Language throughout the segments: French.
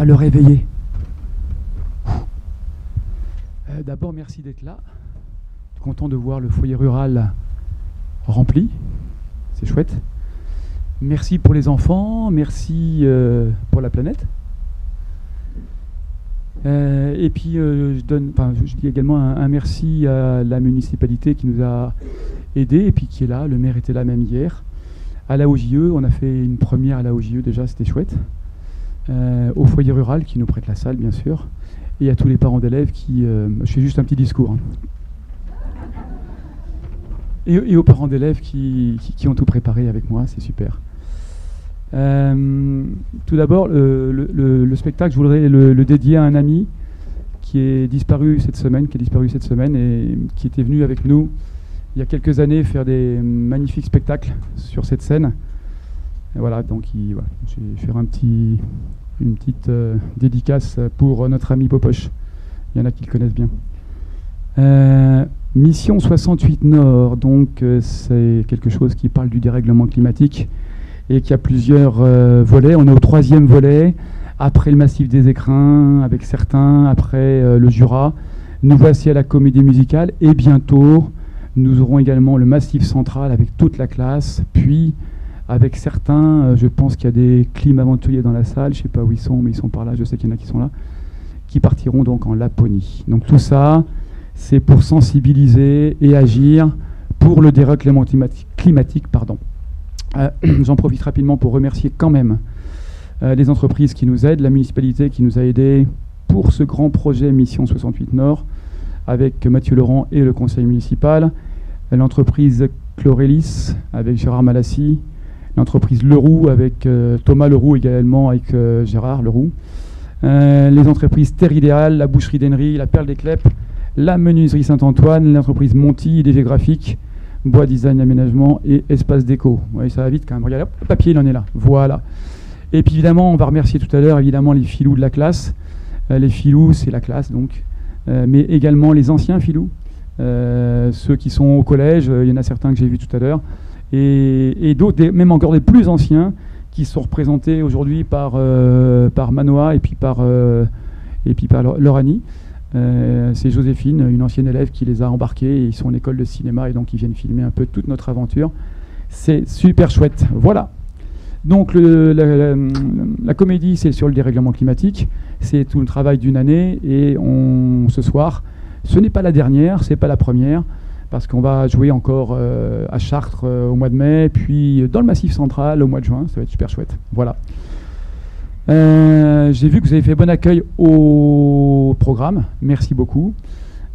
le réveiller. D'abord, merci d'être là. Je suis content de voir le foyer rural rempli. C'est chouette. Merci pour les enfants. Merci pour la planète. Et puis, je dis également un merci à la municipalité qui nous a aidés et puis qui est là. Le maire était là même hier. À la OJE, on a fait une première à la OJE déjà, c'était chouette. Au foyer rural qui nous prête la salle, bien sûr. Et à tous les parents d'élèves qui... je fais juste un petit discours. Et aux parents d'élèves qui ont tout préparé avec moi, c'est super. Tout d'abord, le spectacle, je voudrais le dédier à un ami qui est disparu cette semaine et qui était venu avec nous il y a quelques années faire des magnifiques spectacles sur cette scène. Et voilà, donc je vais faire une petite dédicace pour notre ami Popoche. Il y en a qui le connaissent bien. Mission 68 Nord, donc c'est quelque chose qui parle du dérèglement climatique et qui a plusieurs volets. On est au 3e volet, après le massif des Écrins, avec certains, après le Jura. Nous voici à la comédie musicale et bientôt, nous aurons également le massif central avec toute la classe, puis avec certains, je pense qu'il y a des clims aventuriers dans la salle, je ne sais pas où ils sont, mais ils sont par là, je sais qu'il y en a qui sont là, qui partiront donc en Laponie. Donc tout ça, c'est pour sensibiliser et agir pour le dérèglement climatique. J'en profite rapidement pour remercier quand même les entreprises qui nous aident, la municipalité qui nous a aidés pour ce grand projet Mission 68 Nord, avec Mathieu Laurent et le conseil municipal, l'entreprise Chlorélis avec Gérard Malassi, l'entreprise Leroux avec Thomas Leroux également avec Gérard Leroux, les entreprises Terre Idéale, la boucherie d'Henry, la Perle des Clèpes, la menuiserie Saint-Antoine, l'entreprise Monty, IDG Graphique, Bois Design Aménagement et Espace Déco. Oui, ça va vite quand même. Regardez, hop, le papier, il en est là. Voilà. Et puis évidemment, on va remercier tout à l'heure évidemment les filous de la classe. Les filous, c'est la classe donc. Mais également les anciens filous. Ceux qui sont au collège, il y en a certains que j'ai vus tout à l'heure. Et d'autres, même encore des plus anciens, qui sont représentés aujourd'hui par Manoa et puis par Laurani. C'est Joséphine, une ancienne élève qui les a embarqués. Et ils sont en école de cinéma et donc ils viennent filmer un peu toute notre aventure. C'est super chouette. Voilà. Donc la comédie, c'est sur le dérèglement climatique. C'est tout le travail d'une année. Et ce soir, ce n'est pas la dernière, c'est pas la première. Parce qu'on va jouer encore à Chartres au mois de mai, puis dans le Massif central au mois de juin. Ça va être super chouette. Voilà. J'ai vu que vous avez fait bon accueil au programme. Merci beaucoup.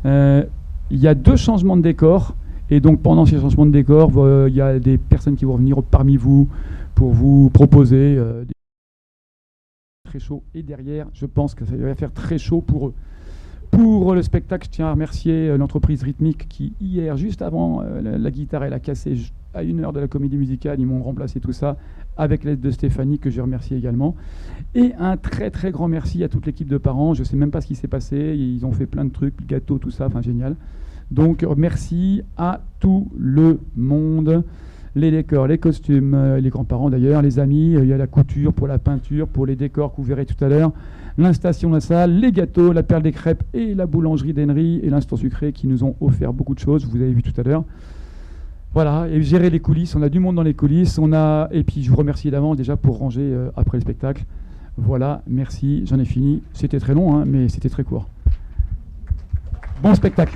Il y a 2 changements de décor. Et donc pendant ces changements de décor, il y a des personnes qui vont venir parmi vous pour vous proposer des très chaud. Et derrière, je pense que ça va faire très chaud pour eux. Pour le spectacle, je tiens à remercier l'entreprise Rythmique qui, hier, juste avant, la guitare, elle a cassé à 1 heure de la comédie musicale. Ils m'ont remplacé tout ça avec l'aide de Stéphanie, que je remercie également. Et un très, très grand merci à toute l'équipe de parents. Je ne sais même pas ce qui s'est passé. Ils ont fait plein de trucs, gâteaux, tout ça, enfin génial. Donc, merci à tout le monde. Les décors, les costumes, les grands-parents d'ailleurs, les amis. Il y a la couture pour la peinture, pour les décors que vous verrez tout à l'heure. L'installation de la salle, les gâteaux, la Perle des Crêpes et la boulangerie d'Henry et l'instant sucré qui nous ont offert beaucoup de choses, vous avez vu tout à l'heure. Voilà, et gérer les coulisses, on a du monde dans les coulisses, et puis je vous remercie d'avance déjà pour ranger après le spectacle. Voilà, merci, j'en ai fini. C'était très long, hein, mais c'était très court. Bon spectacle.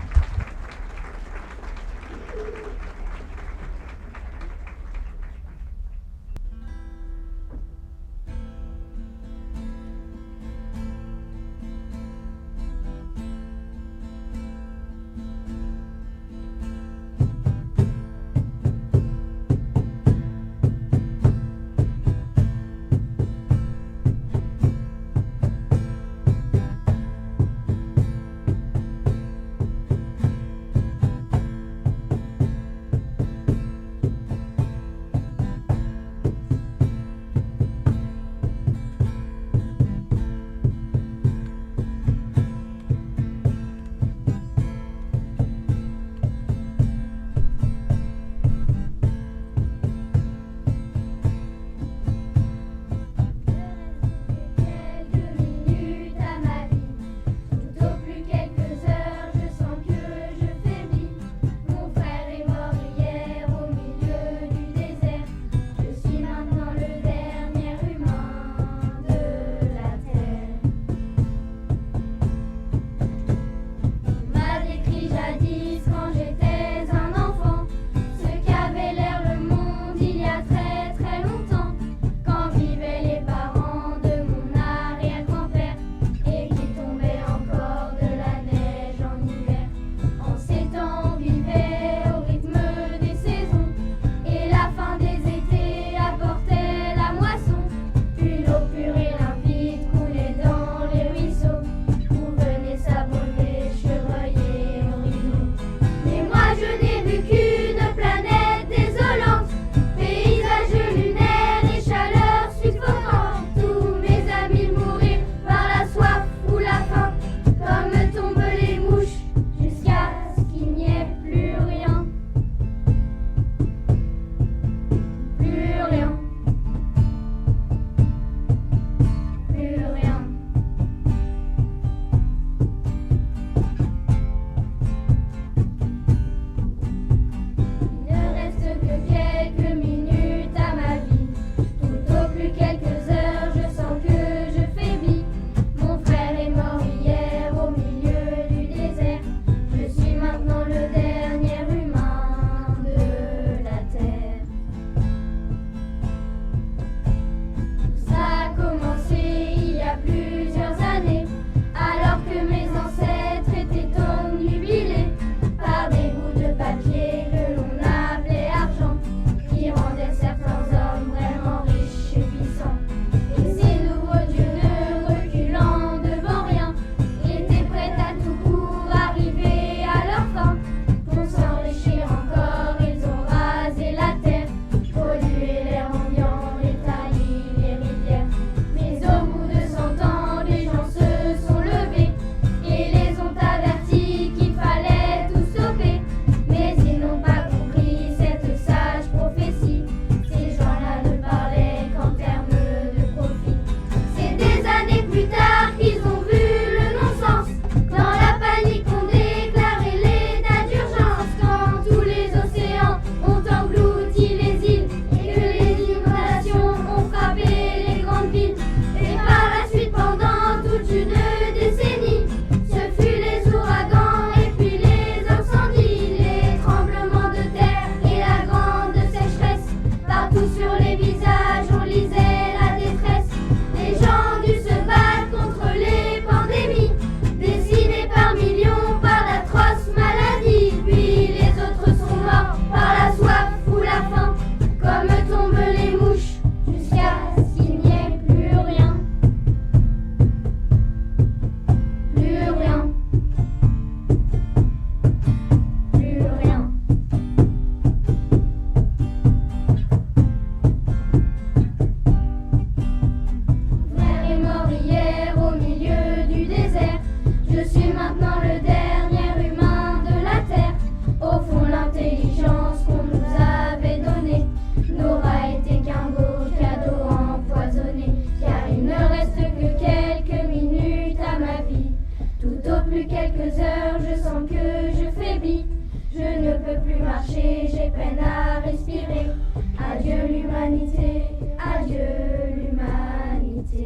vite. Je ne peux plus marcher, j'ai peine à respirer. Adieu l'humanité, adieu l'humanité.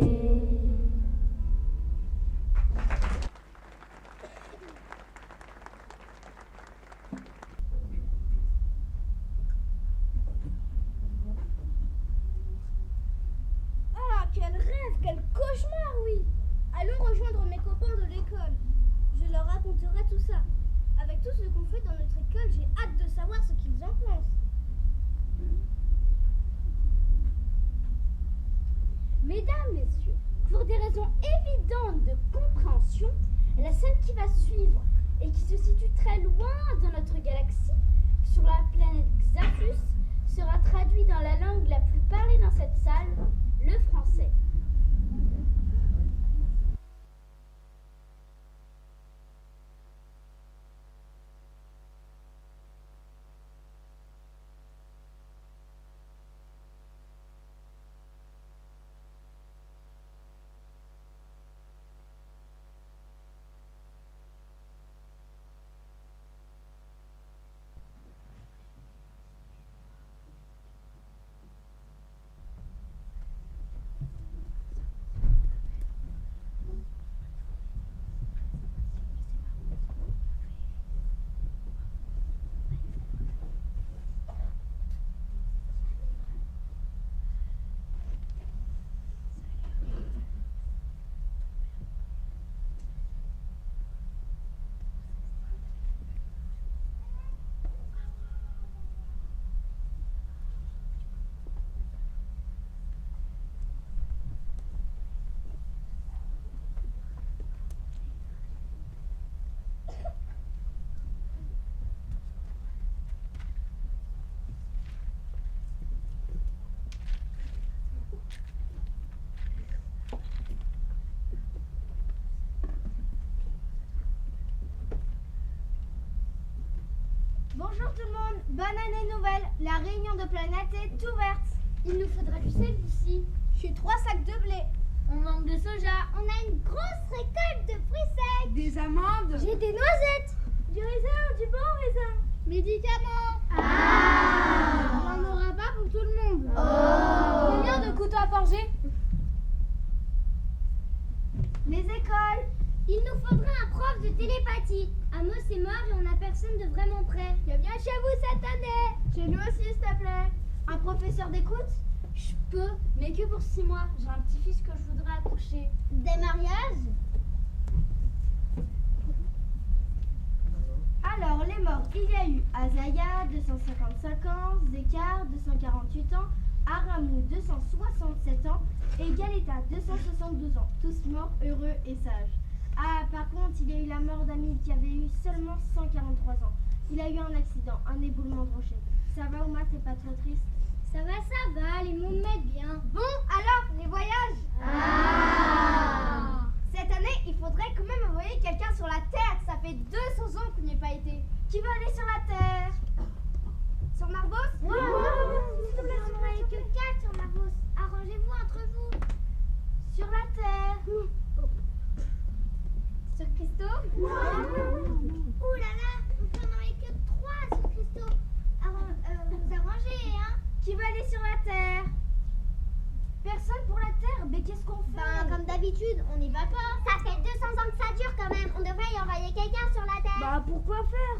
Ah, quel rêve, quel cauchemar, oui. Allons rejoindre mes copains de l'école. Je leur raconterai tout ça. Avec tout ce qu'on fait dans notre école, j'ai hâte de savoir ce qu'ils en pensent. Mesdames, messieurs, pour des raisons évidentes de compréhension, la scène qui va suivre et qui se situe très loin dans notre galaxie, sur la planète Xaphus, sera traduite dans la langue la plus parlée dans cette salle, le français. Bonjour tout le monde, bonne année nouvelle. La réunion de planète est ouverte. Il nous faudra du sel ici. J'ai 3 sacs de blé. On manque de soja. On a une grosse récolte de fruits secs. Des amandes. J'ai des noisettes. Du raisin, du bon raisin. Médicaments. Ah. On n'en aura pas pour tout le monde. Oh. Combien de couteaux à forger? Les écoles. Il nous faudra un prof de télépathie. Amos est mort et on n'a personne de vraiment prêt. Je viens chez vous cette année. Chez nous aussi, s'il te plaît. Un professeur d'écoute? Je peux, mais que pour 6 mois. J'ai un petit-fils que je voudrais accoucher. Des mariages? Alors, les morts, il y a eu Azaya, 255 ans, Zekar, 248 ans, Aramou, 267 ans et Galeta, 272 ans. Tous morts, heureux et sages. Ah, par contre, il y a eu la mort d'Amil qui avait eu seulement 143 ans. Il a eu un accident, un éboulement de rocher. Ça va, Ouma, t'es pas trop triste? Ça va, les mots me mettent bien. Bon, alors, les voyages? Ah. Cette année, il faudrait quand même envoyer quelqu'un sur la Terre. Ça fait 200 ans qu'on n'y est pas été. Qui veut aller sur la Terre? Sur Marbos? S'il te plaît, on n'en que 4 sur Marbos. Arrangez-vous entre vous. Sur la Terre? Sur Christo? Ouh là là, on peut en envoyer que 3 sur Christo. Vous arrangez, hein? Qui veut aller sur la Terre? Personne pour la Terre? Mais qu'est-ce qu'on fait? Ben, comme d'habitude, on n'y va pas. Ça fait 200 ans que ça dure quand même. On devrait y envoyer quelqu'un sur la Terre. Bah, pourquoi faire?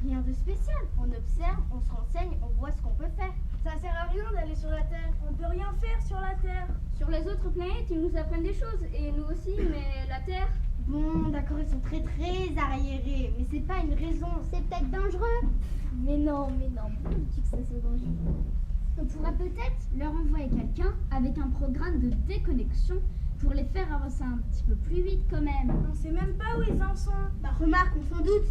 Rien de spécial. On observe, on se renseigne, on voit ce qu'on peut faire. Ça sert à rien d'aller sur la Terre. On peut rien faire sur la Terre. Sur les autres planètes, ils nous apprennent des choses, et nous aussi, mais la Terre... Bon, d'accord, ils sont très arriérés, mais c'est pas une raison. C'est peut-être dangereux. Mais non, pourquoi dis-tu que ça soit dangereux? On pourrait peut-être leur envoyer quelqu'un avec un programme de déconnexion pour les faire avancer un petit peu plus vite quand même. On sait même pas où ils en sont. Bah remarque, on s'en doute.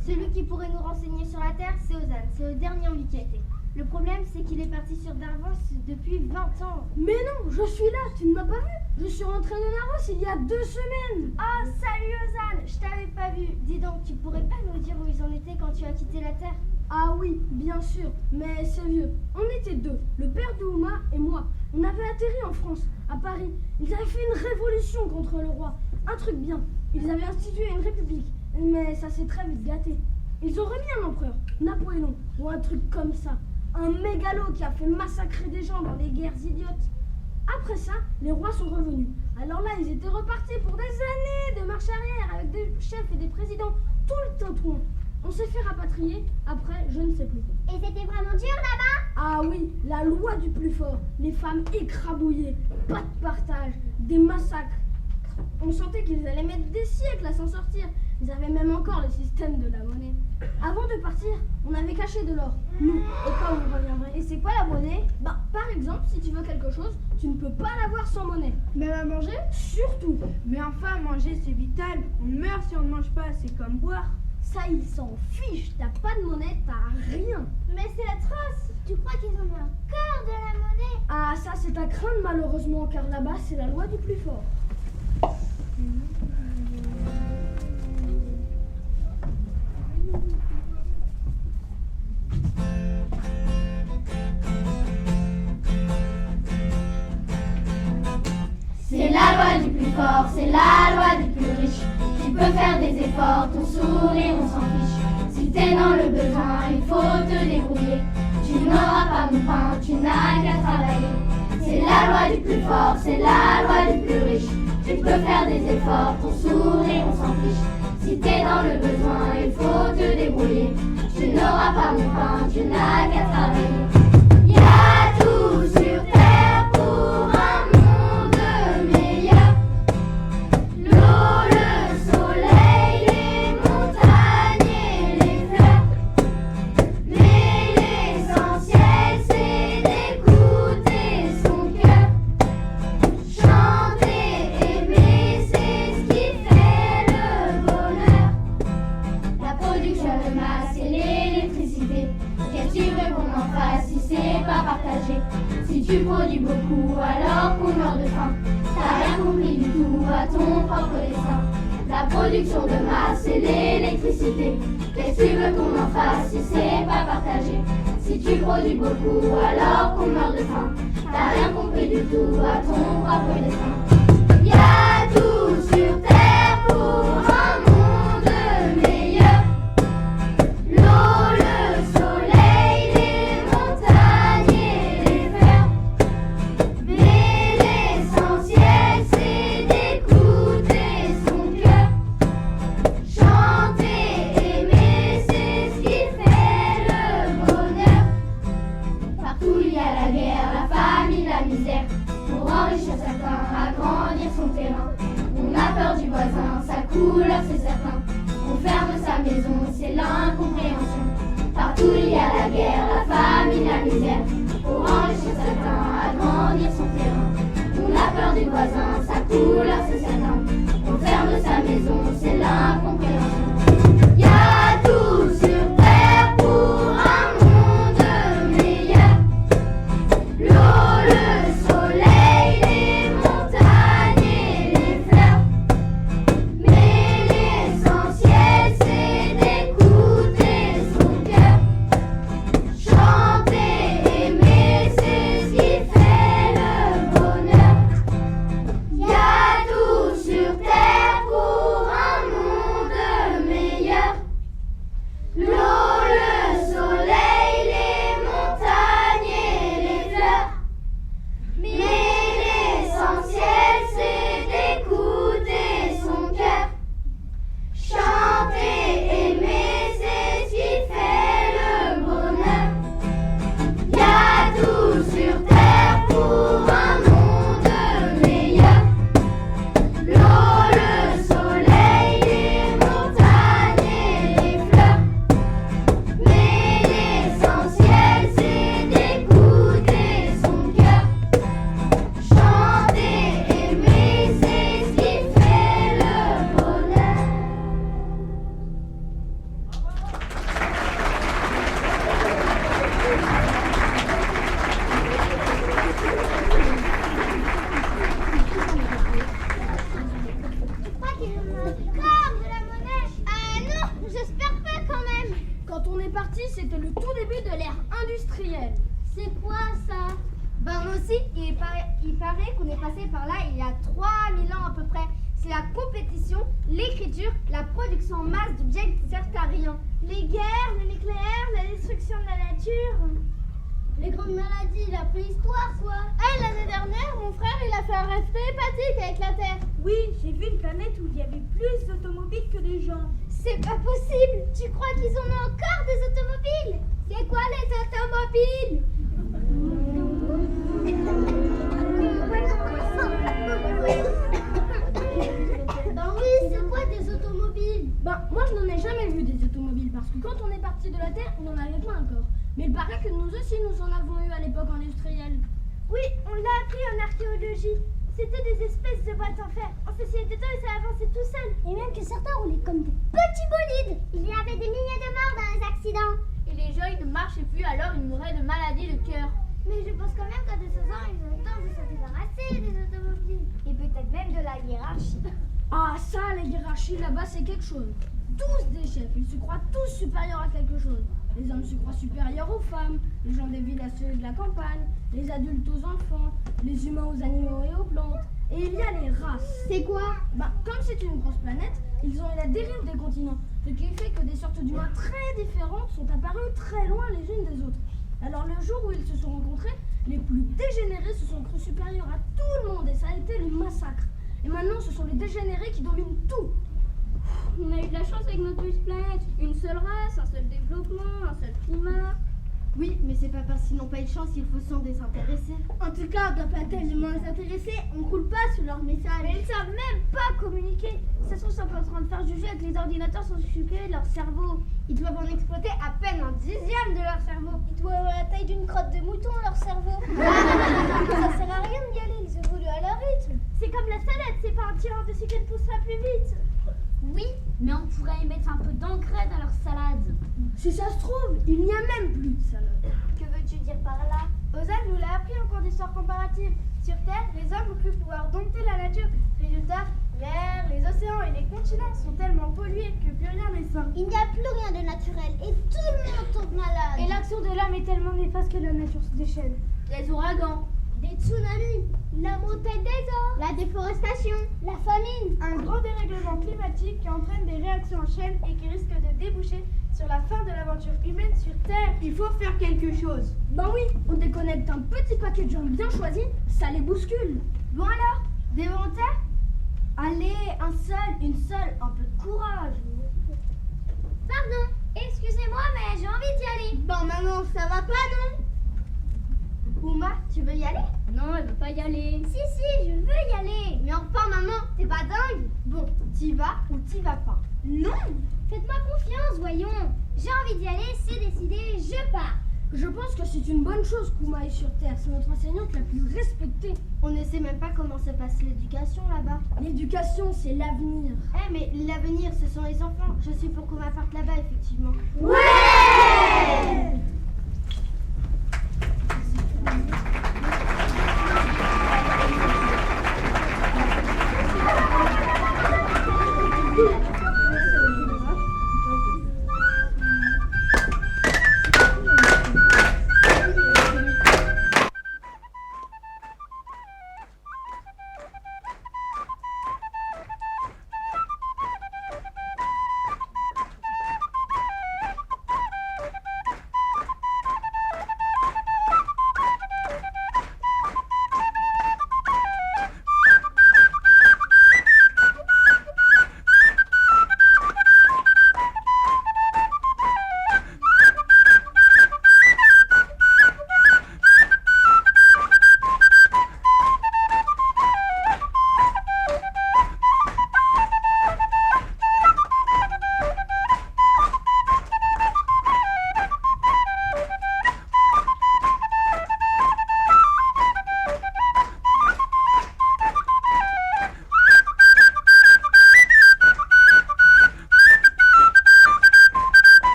Celui qui pourrait nous renseigner sur la Terre, c'est Ozan. C'est le dernier en vie qui a été. Le problème, c'est qu'il est parti sur Darvos depuis 20 ans. Mais non, je suis là, tu ne m'as pas vu. Je suis rentré de Naros il y a 2 semaines. Ah, salut Ozan, je t'avais pas vu. Dis donc, tu pourrais pas nous dire où ils en étaient quand tu as quitté la Terre? Ah oui, bien sûr, mais c'est vieux. On était 2, le père de Ouma et moi. On avait atterri en France, à Paris. Ils avaient fait une révolution contre le roi. Un truc bien. Ils avaient institué une république. Mais ça s'est très vite gâté. Ils auraient mis un empereur, Napoléon, ou un truc comme ça. Un mégalo qui a fait massacrer des gens dans les guerres idiotes. Après ça, les rois sont revenus. Alors là, ils étaient repartis pour des années de marche arrière avec des chefs et des présidents tout le temps trop. On s'est fait rapatrier, après, je ne sais plus. Et c'était vraiment dur là-bas? Ah oui, la loi du plus fort. Les femmes écrabouillées, pas de partage, des massacres. On sentait qu'ils allaient mettre des siècles à s'en sortir. Ils avaient même encore le système de la monnaie. Avant de partir, on avait caché de l'or, nous, au cas où on reviendrait. Et c'est quoi la monnaie? Bah, par exemple, si tu veux quelque chose, tu ne peux pas l'avoir sans monnaie. Même à manger? Surtout. Mais enfin, manger c'est vital. On meurt si on ne mange pas, c'est comme boire. Ça, ils s'en fichent. T'as pas de monnaie, t'as rien. Mais c'est atroce. Tu crois qu'ils ont mis encore de la monnaie? Ah, ça, c'est à craindre malheureusement, car là-bas, c'est la loi du plus fort. C'est la loi du plus fort, c'est la loi du plus riche. Tu peux faire des efforts, ton sourire on s'en fiche. Si t'es dans le besoin, il faut te débrouiller. Tu n'auras pas mon pain, tu n'as qu'à travailler. C'est la loi du plus fort, c'est la loi du plus riche. Tu peux faire des efforts, ton sourire on s'en fiche. Si t'es dans le besoin, il faut te débrouiller. Tu n'auras pas mon pain, tu n'as qu'à travailler. Y a tout sur terre pour un monde meilleur. L'eau, le soleil, les montagnes et les fleurs. Mais l'essentiel c'est d'écouter son cœur. Chanter, aimer, c'est ce qui fait le bonheur. La production de masse et l'électricité, qu'est-ce que tu veux qu'on en fasse si c'est pas partagé? Si tu produis beaucoup alors qu'on meurt de faim, t'as rien compris du tout à ton propre destin. La production de masse et l'électricité, qu'est-ce que tu veux qu'on en fasse si c'est pas partagé? Si tu produis beaucoup alors qu'on meurt de faim, t'as rien compris du tout à ton propre destin. Y a tout sur terre pour un monde meilleur. L'eau, le soleil, les montagnes et les fleurs. Mais l'essentiel c'est d'écouter son cœur. Chanter, aimer, c'est ce qui fait le bonheur. Partout il y a la guerre, la famine, la misère. Pour enrichir certains, agrandir son terrain. On a peur du voisin, sa couleur c'est certain. On ferme sa maison, c'est l'incompréhension. Partout il y a la guerre, la famine, la misère. Pour enrichir certains, agrandir son terrain. On a peur du voisin, sa couleur c'est certain. On ferme sa maison, c'est l'incompréhension. Y a tout sur terre pour un monde meilleur. L'eau, le soleil, les montagnes et les fleurs. Mais l'essentiel c'est d'écouter son cœur. Chanter, aimer, c'est ce qui fait le bonheur. Y a tout sur terre pour un monde meilleur. L'eau, le soleil, les montagnes et les fleurs. Mais l'essentiel c'est d'écouter son cœur. Chanter, aimer, c'est ce qui fait le bonheur. Y a tout sur terre pour un monde meilleur. L'eau, le soleil, les montagnes et les fleurs. Mais l'essentiel c'est d'écouter son cœur. Chanter, aimer, c'est ce qui fait le bonheur. Tu crois qu'ils ont mis encore de la monnaie? Ah non, j'espère pas quand même. Quand on est parti, c'était le tout début de l'ère industrielle. C'est quoi ça? Ben nous aussi, il paraît qu'on est passé par là il y a 3000 ans à peu près. C'est la compétition, l'écriture, la production en masse d'objets qui servent à rien. Les guerres, le nucléaire, la destruction de la nature. Les grandes maladies, la préhistoire, quoi. L'année dernière, mon frère, il a fait un rêve télépathique avec la Terre. Oui, j'ai vu une planète où il y avait plus d'automobiles que de gens. C'est pas possible. Tu crois qu'ils en ont encore des automobiles? C'est quoi les automobiles? Ben oui, c'est quoi des automobiles? Bah, moi je n'en ai jamais vu des automobiles parce que quand on est parti de la Terre, on n'en avait pas encore. Mais il paraît que nous aussi nous en avons eu à l'époque industrielle. Oui, on l'a appris en archéologie. C'était des espèces de boîtes en fer. En société de temps, et ça avançait tout seul. Et même que certains roulaient comme des petits bolides. Il y avait des milliers de morts dans les accidents. Et les gens, ils ne marchaient plus, alors ils mouraient de maladie de cœur. Mais je pense quand même qu'à 200 ans, ils ont le temps de se débarrasser des automobiles. Et peut-être même de la hiérarchie. Ah ça, la hiérarchie là-bas c'est quelque chose. Tous des chefs, ils se croient tous supérieurs à quelque chose. Les hommes se croient supérieurs aux femmes, les gens des villes à ceux de la campagne, les adultes aux enfants, les humains aux animaux et aux plantes. Et il y a les races. C'est quoi? Bah, comme c'est une grosse planète, ils ont eu la dérive des continents, ce qui fait que des sortes d'humains très différentes sont apparues très loin les unes des autres. Alors le jour où ils se sont rencontrés, les plus dégénérés se sont crus supérieurs à tout le monde et ça a été le massacre. Et maintenant ce sont les dégénérés qui dominent tout. On a eu de la chance avec notre douce planète. Une seule race, un seul développement, un seul climat. Oui, mais c'est pas parce qu'ils n'ont pas eu de chance qu'il faut s'en désintéresser. En tout cas, on doit pas tellement les intéresser. On roule pas sur leurs messages. Mais ils savent même pas communiquer. Ça se trouve, ils sont en train de faire juger que les ordinateurs sont occupés de leur cerveau. Ils doivent en exploiter à peine un dixième de leur cerveau. Ils doivent avoir la taille d'une crotte de mouton, leur cerveau. Ça sert à rien d'y aller, ils évoluent à leur rythme. C'est comme la salade, c'est pas en tirant dessus qu'elle poussera plus vite. Oui, mais on pourrait y mettre un peu d'engrais dans leur salade. Si ça se trouve, il n'y a même plus de salade. Que veux-tu dire par là? Ozan nous l'a appris en cours d'histoire comparative. Sur Terre, les hommes ont cru pouvoir dompter la nature. Résultat, l'air, les océans et les continents sont tellement pollués que plus rien n'est sain. Il n'y a plus rien de naturel et tout le monde tombe malade. Et l'action de l'homme est tellement néfaste que la nature se déchaîne. Les ouragans. Des tsunamis, la montée des eaux, la déforestation, la famine. Un grand dérèglement climatique qui entraîne des réactions en chaîne et qui risque de déboucher sur la fin de l'aventure humaine sur Terre. Il faut faire quelque chose. Ben oui, on déconnecte un petit paquet de gens bien choisis, ça les bouscule. Bon alors, des volontaires? Allez, une seule, un peu de courage. Pardon, excusez-moi, mais j'ai envie d'y aller. Bon, maman, ça va pas, non? Ouma, tu veux y aller? Non, elle veut pas y aller. Si, je veux y aller. Mais enfin, maman, t'es pas dingue? Bon, t'y vas ou t'y vas pas? Non, faites-moi confiance, voyons. J'ai envie d'y aller, c'est décidé, je pars. Je pense que c'est une bonne chose qu'Ouma est sur Terre, c'est notre enseignante la plus respectée. On ne sait même pas comment se passe l'éducation là-bas. L'éducation, c'est l'avenir. Eh, mais l'avenir, ce sont les enfants. Je suis pour qu'on parte là-bas, effectivement. Ouais!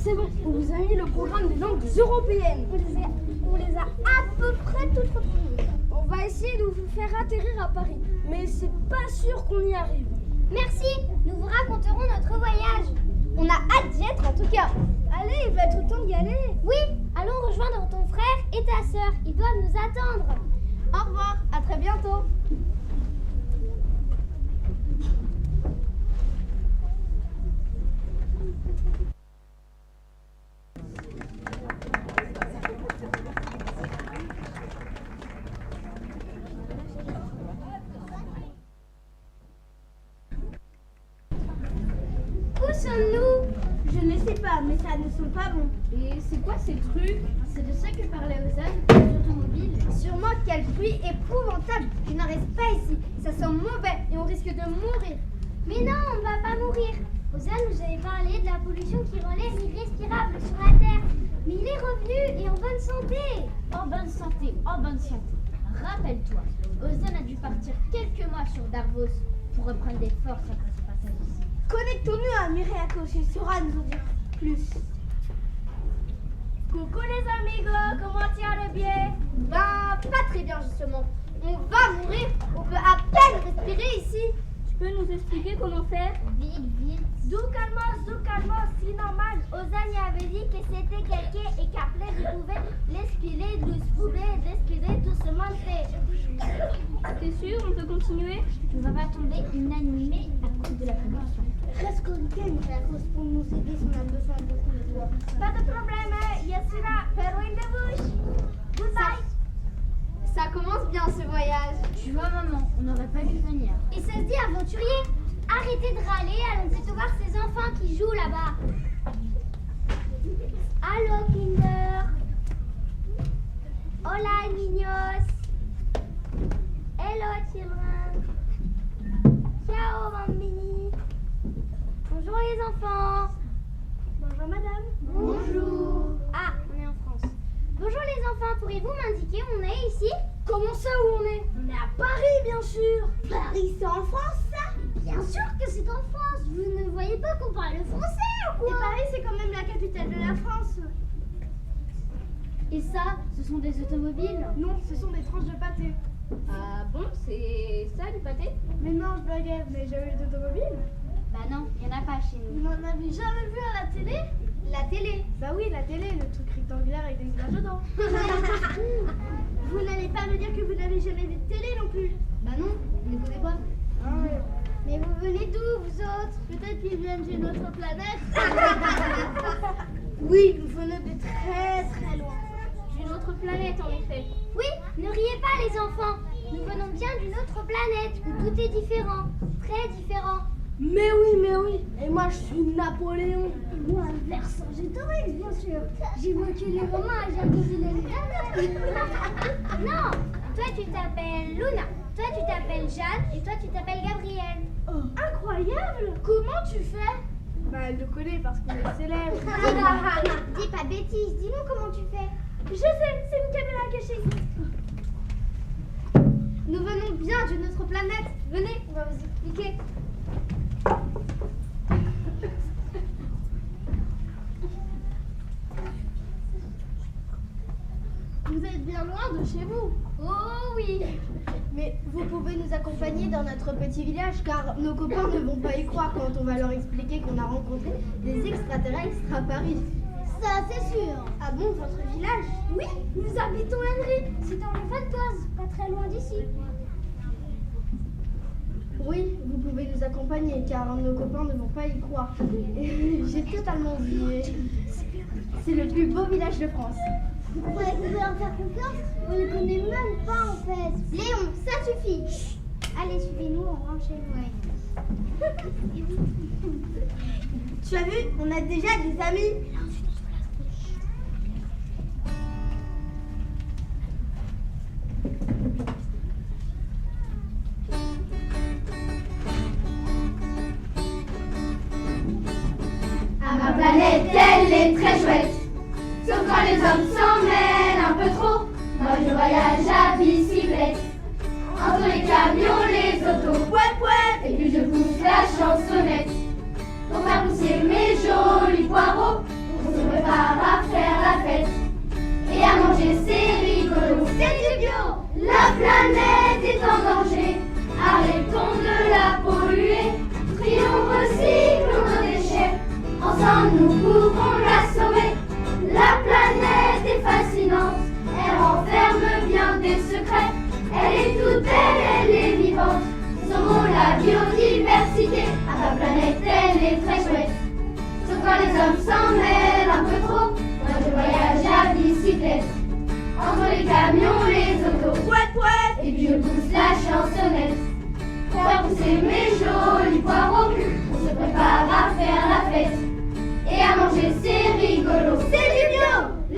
c'est bon, on vous a mis le programme des langues européennes. On les a à peu près toutes retrouvées. On va essayer de vous faire atterrir à Paris, mais c'est pas sûr qu'on y arrive. Merci, nous vous raconterons notre voyage. On a hâte d'y être en tout cas. Allez, il va être temps d'y aller. Oui, allons rejoindre ton frère et ta sœur. Ils doivent nous attendre. Au revoir, à très bientôt. Où sommes-nous? Je ne sais pas, mais ça ne sent pas bon. Et c'est quoi ces trucs? C'est de ça que parlait Ozan, les automobiles. Sûrement quel bruit épouvantable. Je n'en reste pas ici. Ça sent mauvais et on risque de mourir. Mais non, on ne va pas mourir. Ozan nous avait parlé de la pollution qui rend l'air irrespirable sur la Terre. Mais il est revenu et en bonne santé. En bonne santé, en bonne santé. Rappelle-toi, Ozan a dû partir quelques mois sur Davos pour reprendre des forces après son passage ici. Connectons-nous à Myriakos, il saura nous en dire plus. Coucou les amigos, comment tient le pied? Ben, pas très bien justement. On va mourir, on peut à peine respirer ici. Tu peux nous expliquer comment faire? Vite, vite. Du calmos, si normal. Ozan y avait dit que c'était quelqu'un et qu'après vous pouvez l'espiler, l'espiler doucement. T'es sûr, on peut continuer? On va pas tomber inanimé à cause de la pollution. Reste connecté, Myriakos, pour nous aider si on a besoin beaucoup de toi. Pas de problème, je suis là, pero in the bush. Goodbye. Ça commence bien ce voyage. Tu vois maman, on n'aurait pas dû venir. Et ça se dit aventurier. Arrêtez de râler, allons plutôt voir ces enfants qui jouent là-bas. Allo Kinder. Hola niños. Hello children. Ciao bambini. Bonjour les enfants. Bonjour madame. Bonjour. Ah, on est en France. Bonjour les enfants, pourriez-vous m'indiquer où on est ici? Comment ça, où on est? On est à Paris, bien sûr. Paris, c'est en France ça? Bien sûr que c'est en France. Vous ne voyez pas qu'on parle le français ou quoi? Et Paris, c'est quand même la capitale de la France. Et ça, ce sont des automobiles? Non, ce sont des tranches de pâté. Ah bon, c'est ça du pâté? Mais non, je blaguais, mais jamais eu d'automobile. Bah non, il n'y en a pas chez Vous nous. n'en avez jamais vu à la télé? La télé. Bah oui, la télé, le truc rectangulaire avec des images dedans. Vous n'allez pas me dire que vous n'avez jamais vu de télé non plus? Bah non, on ne connaît pas. Ah ouais. Mais vous venez d'où vous autres? Peut-être qu'ils viennent d'une autre planète. Oui, nous venons de très très loin. D'une autre planète en effet. Oui, ne riez pas les enfants. Nous venons bien d'une autre planète où tout est différent, très différent. Mais oui. Et moi, je suis Napoléon. Et moi, Vercingétorix, bien sûr. J'ai moqué les Romains et j'ai imposé les Non, toi tu t'appelles Luna, toi tu t'appelles Jeanne et toi tu t'appelles Gabrielle. Oh, incroyable. Comment tu fais? Bah, elle le connaît parce qu'on est célèbre. Dis pas de bêtises, dis-nous comment tu fais. Je sais, c'est une caméra cachée. Nous venons bien d'une autre planète. Venez, on va vous expliquer. Vous êtes bien loin de chez vous. Oh oui. Mais vous pouvez nous accompagner dans notre petit village car nos copains ne vont pas y croire quand on va leur expliquer qu'on a rencontré des extraterrestres à Paris. Ça, c'est sûr. Ah bon, votre village? Oui, nous habitons Henry. C'est dans le Val d'Oise, pas très loin d'ici. Oui, vous pouvez nous accompagner car nos copains ne vont pas y croire. J'ai totalement oublié. C'est le plus beau village de France. Vous pouvez leur faire confiance? On ne les connaît même pas en fait. Léon, ça suffit. Chut. Allez, suivez-nous, on rentre chez nous. Tu as vu? On a déjà des amis. Ma planète, elle est très chouette. Sauf quand les hommes s'en mêlent un peu trop. Moi je voyage à bicyclette. Entre les camions, les autos, et puis je pousse la chansonnette. Pour faire pousser mes jolis poireaux, on se pousser mes jolis poireaux. On se prépare à faire la fête et à manger, c'est rigolo. C'est du bio,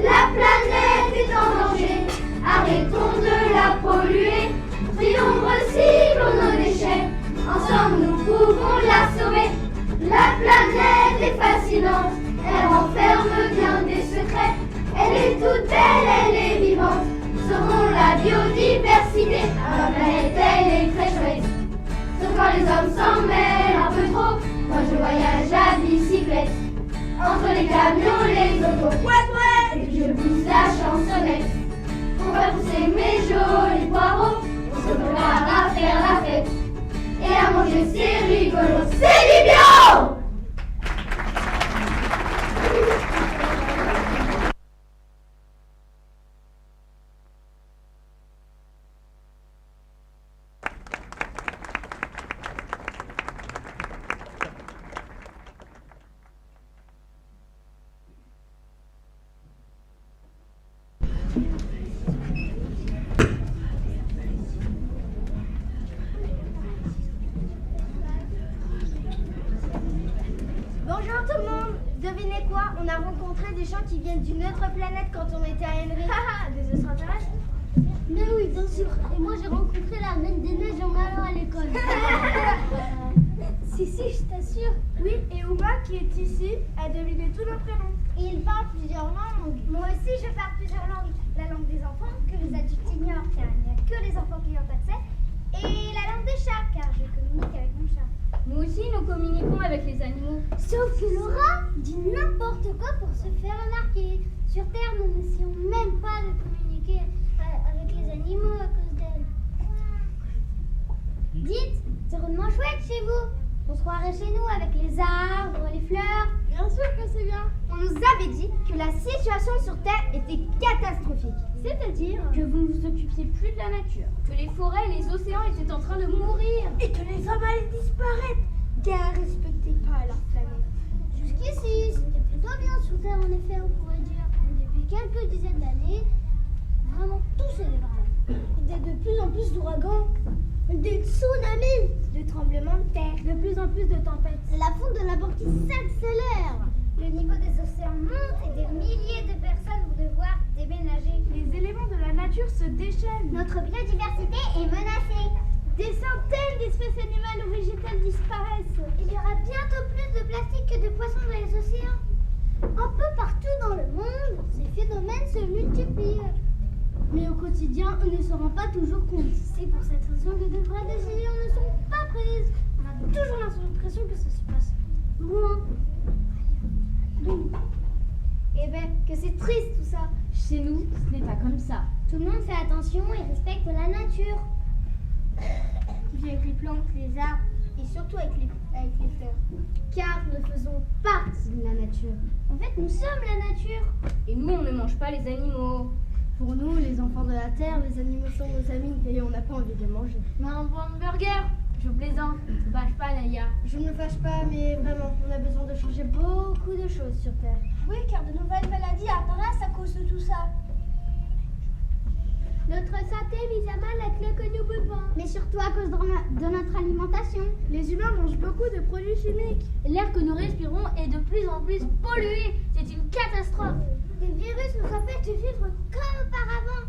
la planète est en danger. Arrêtons de la polluer, trions, recyclons nos déchets. Ensemble nous pouvons la sauver. La planète est fascinante, elle renferme bien des secrets. Elle est toute belle, elle est vivante. Sauvons la biodiversité, la planète elle est très chouette. Sauf quand les hommes s'en mêlent un peu trop. Moi je voyage à bicyclette, entre les camions, les autos, et puis je pousse la chansonnette. Pour faire pousser mes jolis poireaux, on se prépare à faire la fête et à manger, c'est rigolo. C'est du bio! Bonjour tout le monde. Devinez quoi? On a rencontré des gens qui viennent d'une autre planète quand on était à Henry. Des extraterrestres? Mais oui, bien sûr. Et moi, j'ai rencontré la Reine des Neiges en allant à l'école. Si, je t'assure. Oui, et Uma qui est ici a deviné tous nos prénoms. Et il parle plusieurs langues. Moi aussi je parle plusieurs langues. La langue des enfants que les adultes ignorent car il n'y a que les enfants qui y ont accès. Et la langue des chats car je communique avec mon chat. Nous aussi, nous communiquons avec les animaux. Sauf que Laura dit n'importe quoi pour se faire remarquer. Sur Terre, nous n'essayons même pas de communiquer avec les animaux à cause d'elle. Dites, c'est rudement chouette chez vous. On se croirait chez nous avec les arbres, les fleurs. Bien sûr que c'est bien. On nous avait dit que la situation sur Terre était catastrophique. C'est-à-dire que vous ne vous occupiez plus de la nature, que les forêts et les océans étaient en train de mourir. Et que les hommes allaient disparaître car ils ne respectaient pas leur planète. Jusqu'ici, c'était plutôt bien sur Terre en effet, on pourrait dire. Mais depuis quelques dizaines d'années, vraiment tout se dégrade. Il y a de plus en plus d'ouragans, des tsunamis, de tremblements de terre, de plus en plus de tempêtes. La fonte de la banquise s'accélère. Le niveau des océans monte et des milliers de personnes vont devoir déménager. Les éléments de la nature se déchaînent. Notre biodiversité est menacée. Des centaines d'espèces animales ou végétales disparaissent. Il y aura bientôt plus de plastique que de poissons dans les océans. Un peu partout dans le monde, ces phénomènes se multiplient. Mais au quotidien, on ne se rend pas toujours compte. C'est pour cette raison que de vraies décisions ne sont pas prises. On a toujours l'impression que ça se passe loin. Eh ben, que c'est triste tout ça. Chez nous, ce n'est pas comme ça. Tout le monde fait attention et respecte la nature. Puis avec les plantes, les arbres et surtout avec les fleurs. Car nous faisons partie de la nature. En fait, nous sommes la nature. Et nous, on ne mange pas les animaux. Pour nous, les enfants de la Terre, les animaux sont nos amis et on n'a pas envie de les manger. Mais un hamburger, je plaisante. Ne te fâche pas, Naya. Je ne me fâche pas, mais vraiment, on a besoin de changer beaucoup de choses sur Terre. Oui, car de nouvelles maladies apparaissent à cause de tout ça. Notre santé est mise à mal avec le que nous buvons. Mais surtout à cause de notre alimentation. Les humains mangent beaucoup de produits chimiques. L'air que nous respirons est de plus en plus pollué. C'est une catastrophe. Les virus nous empêchent de vivre comme auparavant.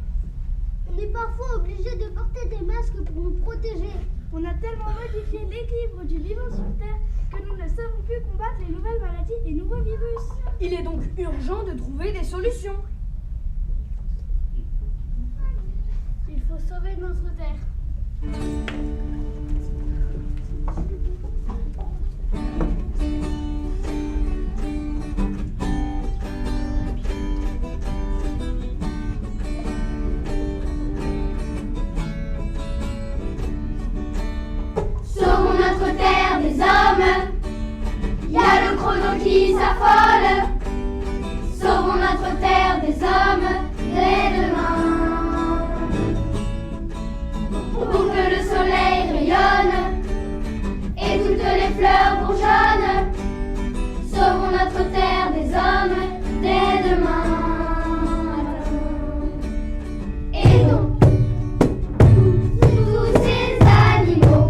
On est parfois obligé de porter des masques pour nous protéger. On a tellement modifié l'équilibre du vivant sur Terre que nous ne savons plus combattre les nouvelles maladies et nouveaux virus. Il est donc urgent de trouver des solutions. Il faut sauver notre Terre. Sauvons notre terre des hommes. Y a le chrono qui s'affole. Sauvons notre terre des hommes dès demain. Pour que le soleil rayonne et toutes les fleurs bourgeonnent. Sauvons notre terre des hommes dès demain. Et donc tous ces animaux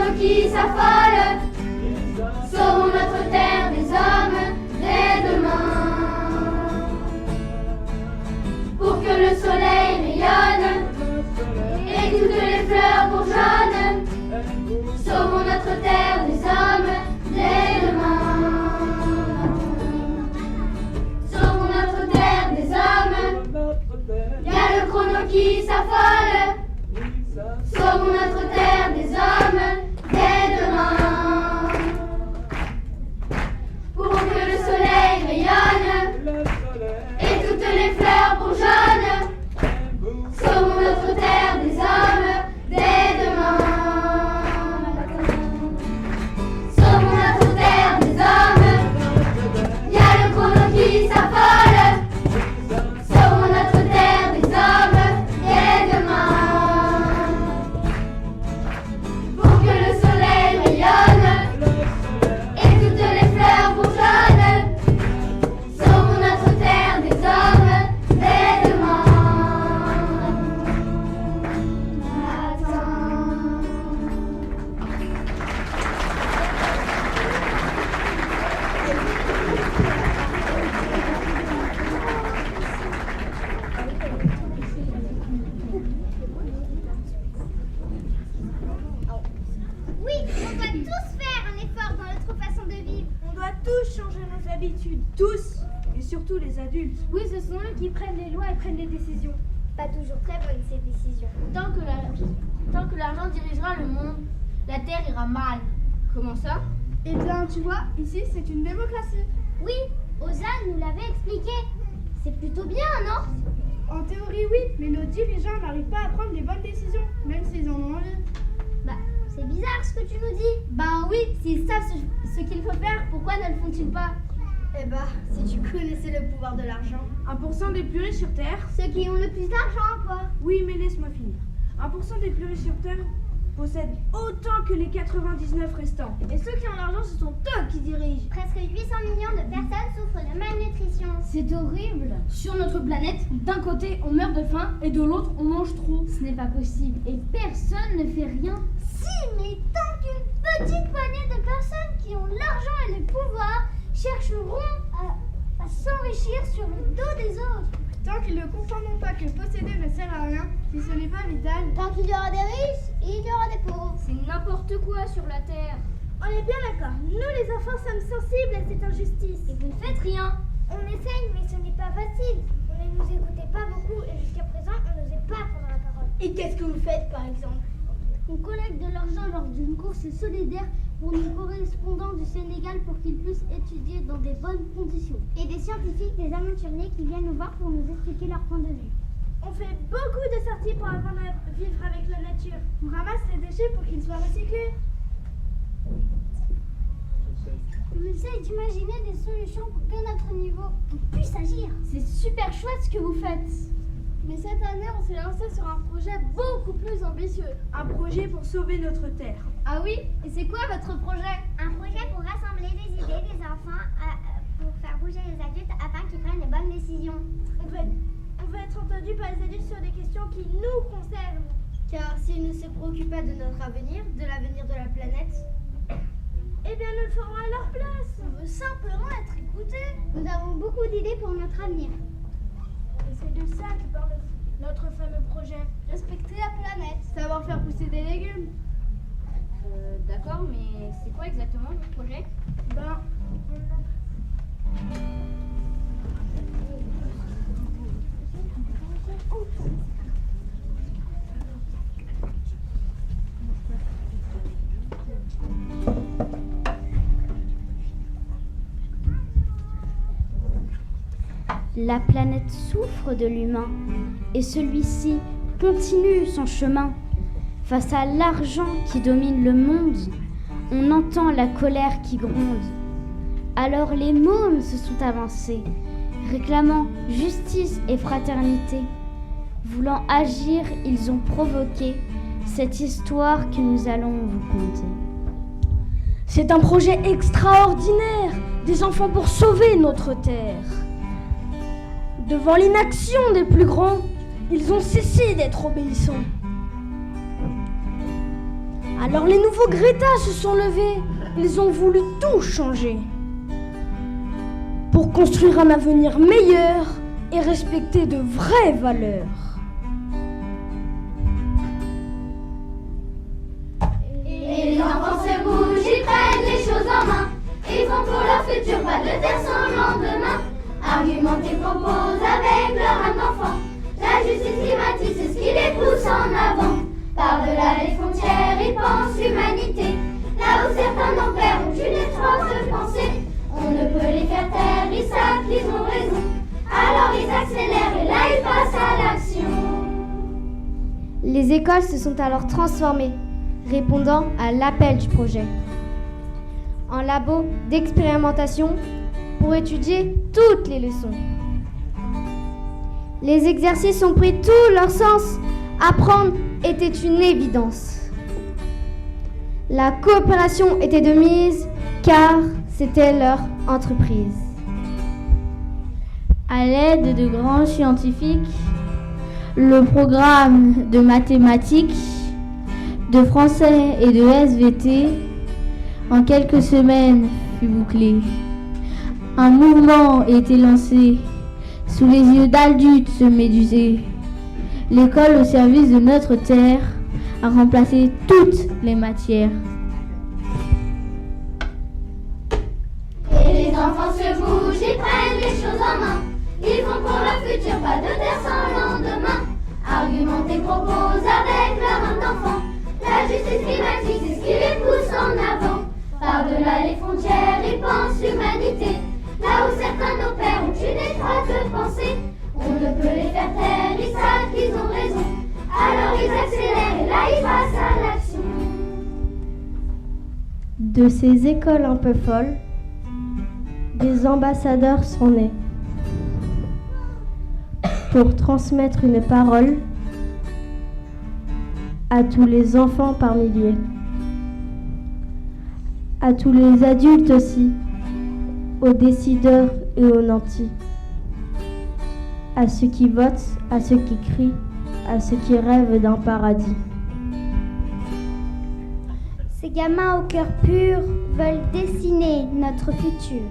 chrono qui s'affole. Sauvons notre terre des hommes dès demain. Pour que le soleil rayonne et toutes les fleurs bourgeonnent. Sauvons notre terre des hommes dès demain. Sauvons notre terre des hommes. Y a le chrono qui s'affole. Sauvons notre terre des hommes dès demain. Pour que le soleil rayonne et toutes les fleurs bourgeonnent. Sauvons notre terre des hommes dès demain. Sauvons notre terre des hommes. Y a le chrono qui s'affole. Sauvons notre terre des hommes dès demain. Pour que le soleil rayonne et toutes les fleurs bourgeonnent. Sauvons notre terre des hommes dès demain. Oui, on doit tous faire un effort dans notre façon de vivre. On doit tous changer nos habitudes, tous, et surtout les adultes. Oui, ce sont eux qui prennent les lois et prennent les décisions. Pas toujours très bonnes ces décisions. Tant que l'argent dirigera le monde, la terre ira mal. Comment ça? Eh bien, tu vois, ici, c'est une démocratie. Oui, Ozan nous l'avait expliqué. C'est plutôt bien, non? En théorie, oui, mais nos dirigeants n'arrivent pas à prendre les bonnes décisions, même s'ils en ont envie. Bah, c'est bizarre ce que tu nous dis. Ben oui, s'ils savent ce qu'il faut faire, pourquoi ne le font-ils pas? Eh bah, si tu connaissais le pouvoir de l'argent. 1% des plus riches sur Terre. Ceux qui ont le plus d'argent, quoi. Oui, mais laisse-moi finir. 1% des plus riches sur Terre possèdent autant que les 99 restants. Et ceux qui ont l'argent, ce sont eux qui dirigent. Presque 800 millions de personnes souffrent de malnutrition. C'est horrible. Sur notre planète, d'un côté, on meurt de faim et de l'autre, on mange trop. Ce n'est pas possible. Et personne ne fait rien. Si, mais tant qu'une petite poignée de personnes qui ont l'argent et le pouvoir chercheront à s'enrichir sur le dos des autres. Tant qu'ils ne comprendront pas que posséder ne sert à rien, si ce n'est pas vital. Tant qu'il y aura des riches, il y aura des pauvres. C'est n'importe quoi sur la terre. On est bien d'accord. Nous, les enfants, sommes sensibles à cette injustice. Et vous ne faites rien. On essaye, mais ce n'est pas facile. On ne nous écoutait pas beaucoup et jusqu'à présent, on n'osait pas prendre la parole. Et qu'est-ce que vous faites, par exemple? On collecte de l'argent lors d'une course solidaire pour nos correspondants du Sénégal pour qu'ils puissent étudier dans des bonnes conditions. Et des scientifiques, des aventuriers qui viennent nous voir pour nous expliquer leur point de vue. On fait beaucoup de sorties pour apprendre à vivre avec la nature. On ramasse les déchets pour qu'ils soient recyclés. On essaye d'imaginer des solutions pour qu'à notre niveau, on puisse agir. C'est super chouette ce que vous faites. Mais cette année, on s'est lancé sur un projet beaucoup plus ambitieux. Un projet pour sauver notre Terre. Ah oui? Et c'est quoi votre projet? Un projet pour rassembler les idées des enfants pour faire bouger les adultes afin qu'ils prennent les bonnes décisions. On veut être entendu par les adultes sur des questions qui nous concernent. Car s'ils ne se préoccupaient de notre avenir, de l'avenir de la planète, Eh bien, nous le ferons à leur place. On veut simplement être écoutés. Nous avons beaucoup d'idées pour notre avenir. Et c'est de ça que parle notre fameux projet. Respecter la planète, savoir faire pousser des légumes. D'accord, mais c'est quoi exactement votre projet? Ben, La planète souffre de l'humain et celui-ci continue son chemin. Face à l'argent qui domine le monde, on entend la colère qui gronde. Alors les mômes se sont avancés, réclamant justice et fraternité. Voulant agir, ils ont provoqué cette histoire que nous allons vous conter. C'est un projet extraordinaire, des enfants pour sauver notre terre. Devant l'inaction des plus grands, ils ont cessé d'être obéissants. Alors les nouveaux Greta se sont levés. Ils ont voulu tout changer. Pour construire un avenir meilleur et respecter de vraies valeurs. Et les enfants se bougent, ils prennent les choses en main. Ils font pour leur futur, pas de terre sans lendemain. Argumentent et proposent avec leur âme d'enfant. La justice climatique, c'est ce qui les pousse en avant. Par-delà les frontières, ils pensent l'humanité. Là où certains n'en perdent une étroite pensée, on ne peut les faire taire, ils savent qu'ils ont raison. Alors ils accélèrent et là ils passent à l'action. Les écoles se sont alors transformées, répondant à l'appel du projet. En labo d'expérimentation pour étudier toutes les leçons. Les exercices ont pris tout leur sens. Apprendre était une évidence. La coopération était de mise car c'était leur entreprise. À l'aide de grands scientifiques, le programme de mathématiques, de français et de SVT, en quelques semaines, fut bouclé. Un mouvement était lancé, sous les yeux d'adultes se médusaient. L'école au service de notre terre a remplacé toutes les matières. Et les enfants se bougent, ils prennent les choses en main. Ils font pour leur futur, pas de terre sans lendemain. Argumentent et proposent avec leur âme d'enfant. La justice climatique, c'est ce qui les pousse en avant. Par-delà les frontières, ils pensent l'humanité. Là où certains nos pères ont une étroite pensée, on ne peut les faire taire, ils savent qu'ils ont raison. Alors ils accélèrent et là ils passent à l'action. De ces écoles un peu folles, des ambassadeurs sont nés pour transmettre une parole à tous les enfants par milliers, à tous les adultes aussi, aux décideurs et aux nantis, à ceux qui votent, à ceux qui crient, à ceux qui rêvent d'un paradis. Ces gamins au cœur pur veulent dessiner notre futur.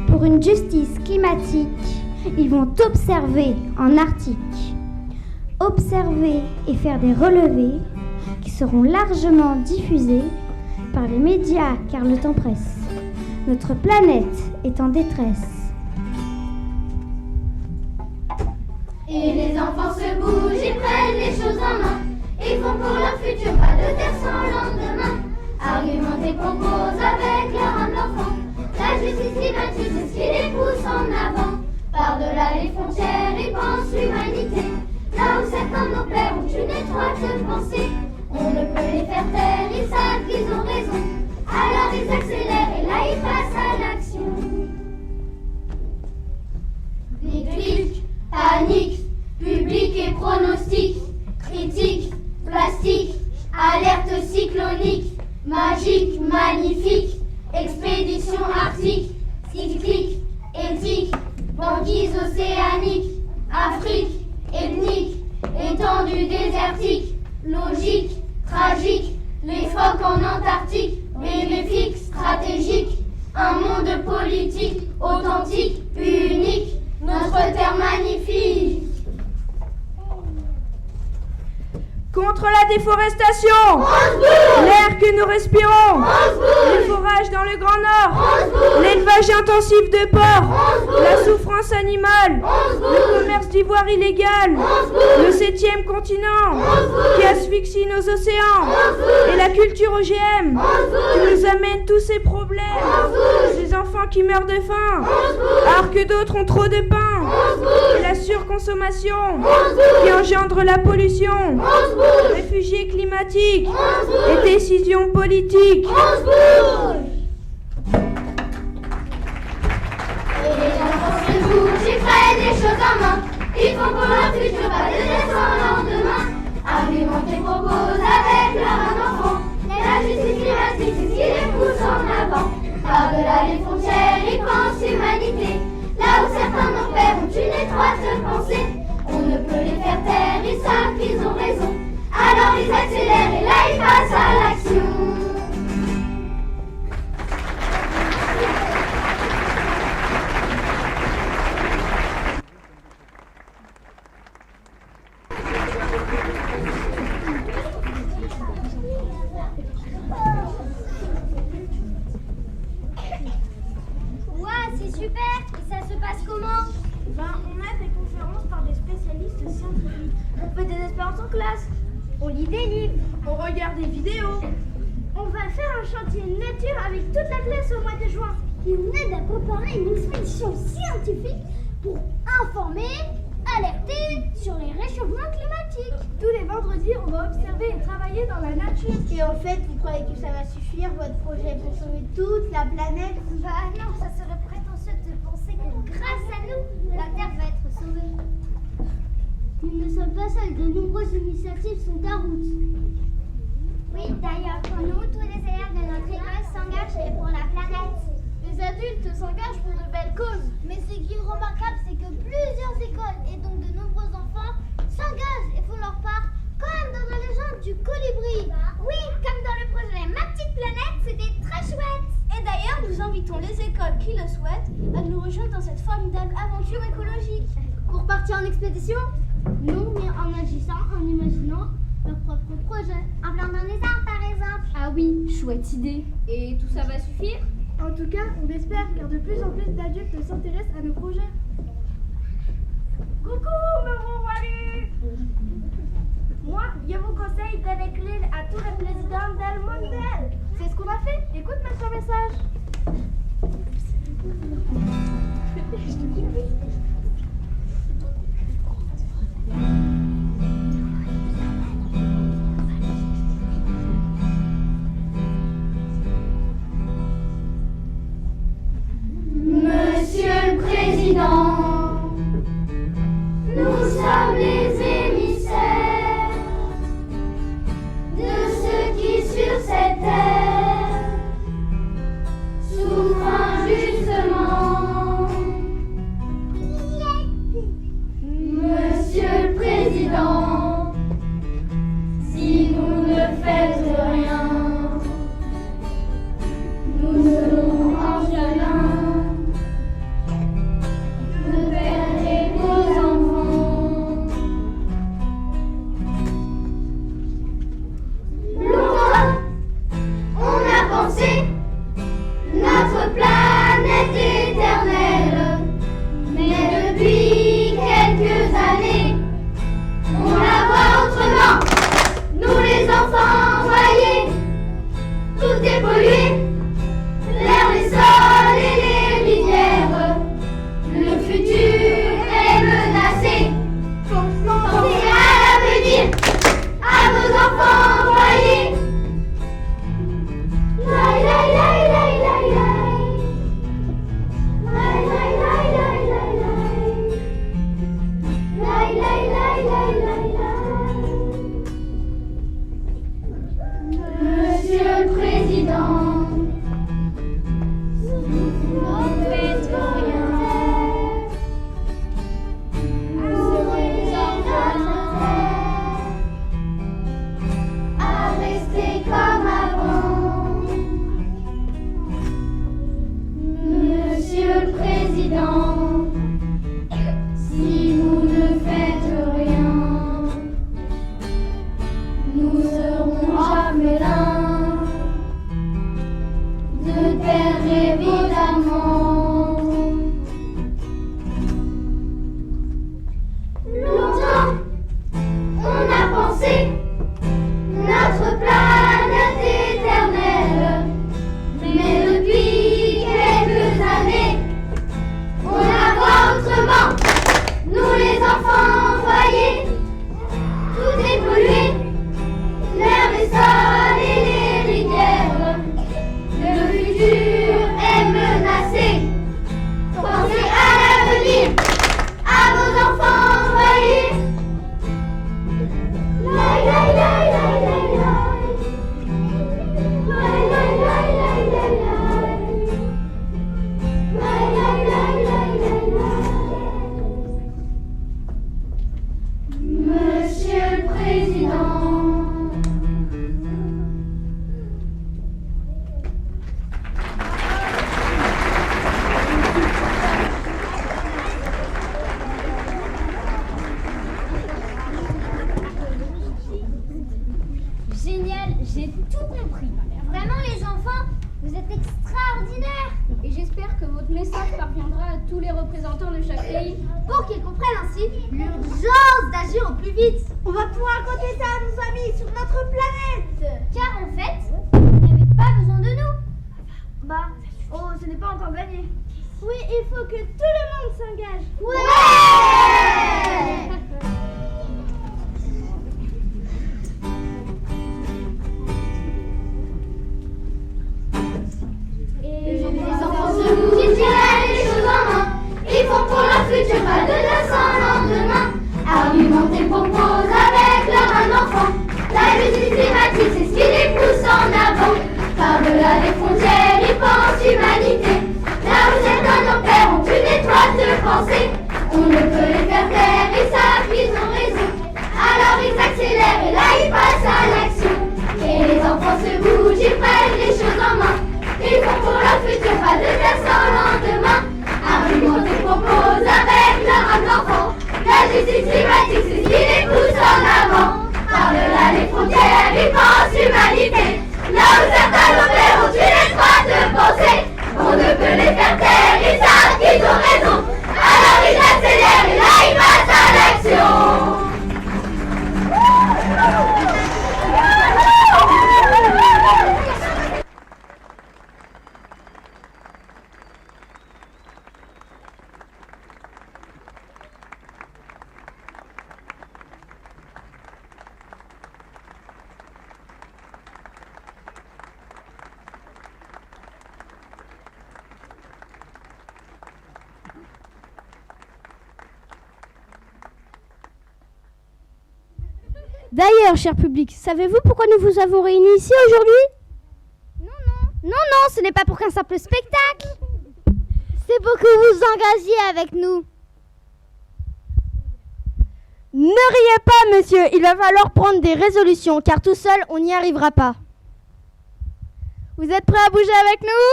Pour une justice climatique, ils vont observer en Arctique. Observer et faire des relevés qui seront largement diffusés par les médias car le temps presse. Notre planète est en détresse. Et les enfants se bougent, ils prennent les choses en main. Ils font pour leur futur, pas de terre sans lendemain. Argumentent et proposent avec leur âme d'enfant. La justice climatique, c'est ce qui les pousse en avant. Par-delà les frontières, ils pensent l'humanité. Là où certains nos pères ont une étroite pensée, on ne peut les faire taire, ils savent qu'ils ont raison. Alors ils accélèrent et là ils passent à l'action. Déclic, panique, public et pronostic, critique, plastique, alerte cyclonique, magique, magnifique, expédition arctique, cyclique, éthique, banquise océanique, Afrique, ethnique, étendue désertique, logique, tragique, les phoques en Antarctique, bénéfique, stratégique, un monde politique, authentique, unique, notre terre magnifique. Contre la déforestation, l'air que nous respirons, les forages dans le Grand Nord, l'élevage intensif de porcs, la souffrance animale, le commerce d'ivoire illégal, le 7e continent qui asphyxie nos océans et la culture OGM qui nous amène tous ces problèmes, ces enfants qui meurent de faim alors que d'autres ont trop de pain, et la surconsommation qui engendre la pollution, réfugiés climatiques et décisions politiques. Et les enfants se bougent, ils prennent les choses en main. Ils font pour leur futur, pas de terre sans lendemain. Argumentent et proposent avec leur âme d'enfant. La justice climatique, c'est ce qui les pousse en avant. Par-delà les frontières, ils pensent l'humanité. Là où certains nos pères ont une étroite pensée, on ne peut les faire taire, ils savent qu'ils ont raison. Alors ils accélèrent et là ils passent à l'action. Ouah, c'est super! Et ça se passe comment? On a des conférences par des spécialistes scientifiques. On fait des expériences en classe. On lit des livres. On regarde des vidéos. On va faire un chantier nature avec toute la classe au mois de juin. Et on aide à préparer une expédition scientifique pour informer, alerter sur les réchauffements climatiques. Tous les vendredis, on va observer et travailler dans la nature. Et en fait, vous croyez que ça va suffire, votre projet, pour sauver toute la planète? Bah non, ça serait prétentieux de penser que grâce à nous, la Terre va être sauvée. Nous ne sommes pas seuls, de nombreuses initiatives sont en route. Oui, d'ailleurs, pour nous, tous les élèves de notre école s'engagent pour la planète. Les adultes s'engagent pour de belles causes. Mais ce qui est remarquable, c'est que plusieurs écoles et donc de nombreux enfants s'engagent et font leur part, comme dans la légende du colibri. Oui, comme dans le projet Ma Petite Planète, c'était très chouette. Et d'ailleurs, nous invitons les écoles qui le souhaitent à nous rejoindre dans cette formidable aventure écologique. Pour partir en expédition? Non, mais en agissant, en imaginant leur propre projet. En plantant des arbres, par exemple. Ah oui, chouette idée. Et tout ça va suffire? En tout cas, on espère, car de plus en plus d'adultes s'intéressent à nos projets. Coucou, me revoilà! Moi, je vous conseille de l'écrire à tous les présidents del monde. C'est ce qu'on a fait. Écoute notre message. Monsieur le Président, nous sommes les émissaires de ceux qui sur cette terre souffrent injustement. Monsieur le Président, si vous ne faites rien, nous serons orphelins. Notre planète éternelle, mais depuis quelques années, on la voit autrement. Nous les enfants, voyez, tout est pollué, l'air, les sols et les rivières. Le futur est menacé. Pensez à l'avenir, à nos enfants, voyez. Lai, lai, lai, lai, lai, lai. Lai, lai, lai, lai, lai, lai. Lai, lai, lai, lai, lai, lai. Monsieur le Président, ne faites rien. Pour les enfants à rester comme avant. Monsieur le Président, si vous ne faites rien, nous serons orphelins de terre évidemment. Longtemps, on a pensé notre planète éternelle, mais depuis quelques années, on la voit autrement. Nous les enfants, voyez, tout est pollué, l'air, les sols et les rivières. Le futur est menacé. êtes extraordinaire. Et j'espère que votre message parviendra à tous les représentants de chaque pays Pour qu'ils comprennent ainsi l'urgence d'agir au plus vite. On va pouvoir raconter ça à nos amis sur notre planète. Car en fait, vous n'avez pas besoin de nous. Bah, oh, ce n'est pas encore gagné. Oui, il faut que tout le monde s'engage. Ouais. Les enfants se bougent, ils tirent les choses en main. Ils font pour leur futur, pas de la sans lendemain. Argumenter, propose avec leur âme d'enfant. La justice climatique, c'est ce qui les pousse en avant. Par-delà les frontières, ils pensent humanité. Là où certains nos pères ont une étoile de pensée, on ne peut les faire taire, ils savent qu'ils ont raison. Alors ils accélèrent et là ils passent à l'action. Et les enfants se bougent, ils prennent les choses en main. Ils font pour leur futur, pas de place sans lendemain. Argumentent et proposent avec leur âme d'enfant. La justice climatique, c'est ce qui les pousse en avant. Par-delà les frontières, ils pensent humanité. Là où certains nos pères ont une étroite pensée, on ne peut les faire taire, ils savent qu'ils ont raison. Alors ils accélèrent et là ils passent à l'action. D'ailleurs, cher public, savez-vous pourquoi nous vous avons réunis ici aujourd'hui? Non, ce n'est pas pour qu'un simple spectacle. C'est pour que vous vous engagiez avec nous. Ne riez pas, monsieur, il va falloir prendre des résolutions, car tout seul, on n'y arrivera pas. Vous êtes prêts à bouger avec nous?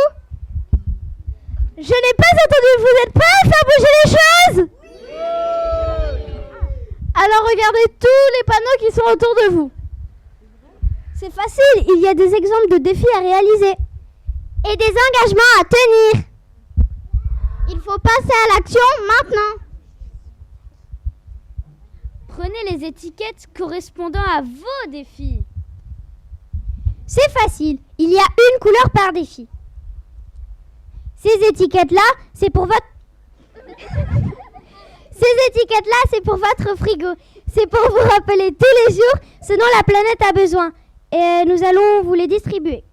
Je n'ai pas entendu, vous êtes prêts à faire bouger les choses? Alors regardez tous les panneaux qui sont autour de vous. C'est facile, il y a des exemples de défis à réaliser. Et des engagements à tenir. Il faut passer à l'action maintenant. Prenez les étiquettes correspondant à vos défis. C'est facile, il y a une couleur par défi. Ces étiquettes-là, c'est pour votre... Ces étiquettes-là, c'est pour votre frigo. C'est pour vous rappeler tous les jours ce dont la planète a besoin. Et nous allons vous les distribuer.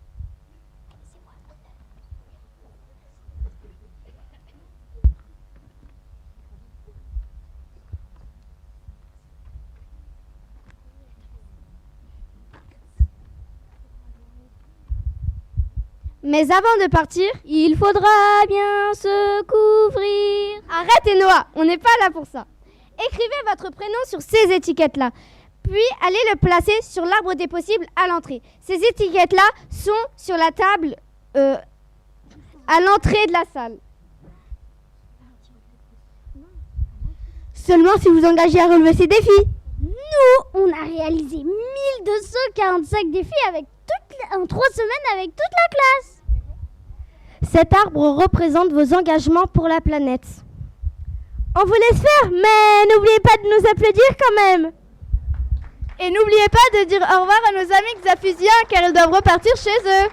Mais avant de partir, il faudra bien se couvrir. Arrêtez Noah, on n'est pas là pour ça. Écrivez votre prénom sur ces étiquettes-là, puis allez le placer sur l'arbre des possibles à l'entrée. Ces étiquettes-là sont sur la table à l'entrée de la salle. Seulement si vous engagez à relever ces défis. Nous, on a réalisé 1245 défis en 3 semaines avec toute la classe. Cet arbre représente vos engagements pour la planète. On vous laisse faire, mais n'oubliez pas de nous applaudir quand même. Et n'oubliez pas de dire au revoir à nos amis Xaphusiens, car ils doivent repartir chez eux.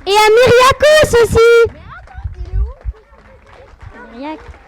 Et à Myriacos aussi. Mais attends, il est où Myriacos.